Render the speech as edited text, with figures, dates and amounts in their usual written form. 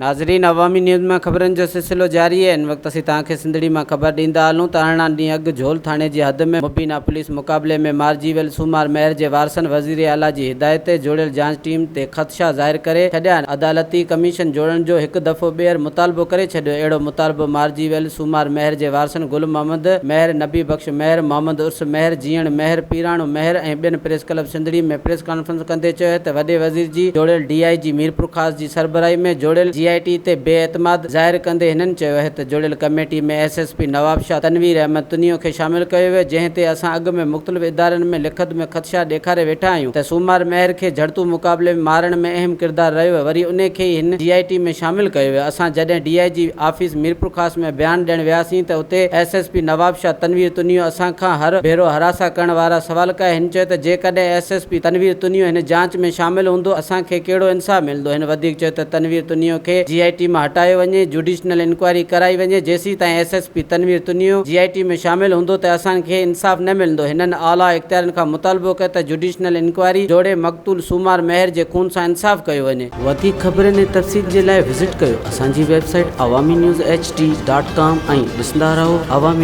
नाज़रीन, अवामी न्यूज़ में ख़बरनि जो सिलसिलो जारी है। इन वक्त असीं तव्हांखे सिंधड़ी में ख़बर ॾींदा हलूं त अरिड़हं ॾींहं अॻु झोल थाणे जी हद में मुबीना पुलिस मुक़ाबले में मारिजी वियल सूमार महर जे वारसनि वज़ीर आला जी हिदायत ते जोड़ियल जांच टीम ते ख़दशा ज़ाहिर करे छॾिया। अदालती कमीशन जोड़ण जो हिकु दफ़ो ॿीहर मुतालबो करे छॾियो। अहिड़ो मुतालबो मारिजी वियल सूमार महर जे वारसनि गुल मोहम्मद महर, नबी बख़्श महर, मोहम्मद उर्स महर, जीअण महर, पीराणो महर ऐं ॿियनि प्रेस क्लब सिंधड़ी में प्रेस कॉन्फ्रेंस कंदे चयो त वॾे वज़ीर जी जोड़ियल DIG मीरपुर ख़ास जी सरबराही में जोड़ियल GIT ते बेएतमाद ज़ाहिर कंदे हिननि चयो आहे त जोड़ियल कमेटी में SSP नवाब शाह तनवीर अहमद तुनियो खे शामिल कयो वियो, जंहिं ते असां अॻु में मुख़्तलिफ़ इदारनि में लिखत में ख़दशा ॾेखारे वेठा आहियूं त सूमार महर खे झड़तू मुक़ाबले में मारण में अहम किरदारु रहियो आहे। वरी उन खे ई हिन GIT में शामिल कयो वियो। असां जॾहिं DIG ऑफिस मीरपुर ख़ास में बयानु ॾियणु वियासीं त उते SSP नवाब शाह तनवीर तुनियो असां खां हर भेरो हरासा करण वारा सवाल कया। हिन चयो त जेकॾहिं SSP तनवीर तुनियो हिन जांच में शामिल हूंदो असांखे कहिड़ो इंसाफ़ मिलंदो। हिन वधीक चयो त तनवीर तुनियो खे GIT मां हटायो वञे, जुडिशनल इंक्वायरी कराई वञे। जेसीं ताईं SSP तनवीर तुनियो GIT में शामिल हूंदो त असांखे इंसाफ़ न मिलंदो। हिननि आला इख्तियारनि खां मुतालबो कयो त जुडिशनल इंक्वायरी जोड़े मक़तूल सूमार महर जे खून सां इंसाफ़ कयो वञे। वधीक ख़बरनि ऐं तफ़सील जे लाइ विज़िट कयो असांजी वेबसाइट awamiNewsHD.com ऐं ॾिसंदा रहो अवामी।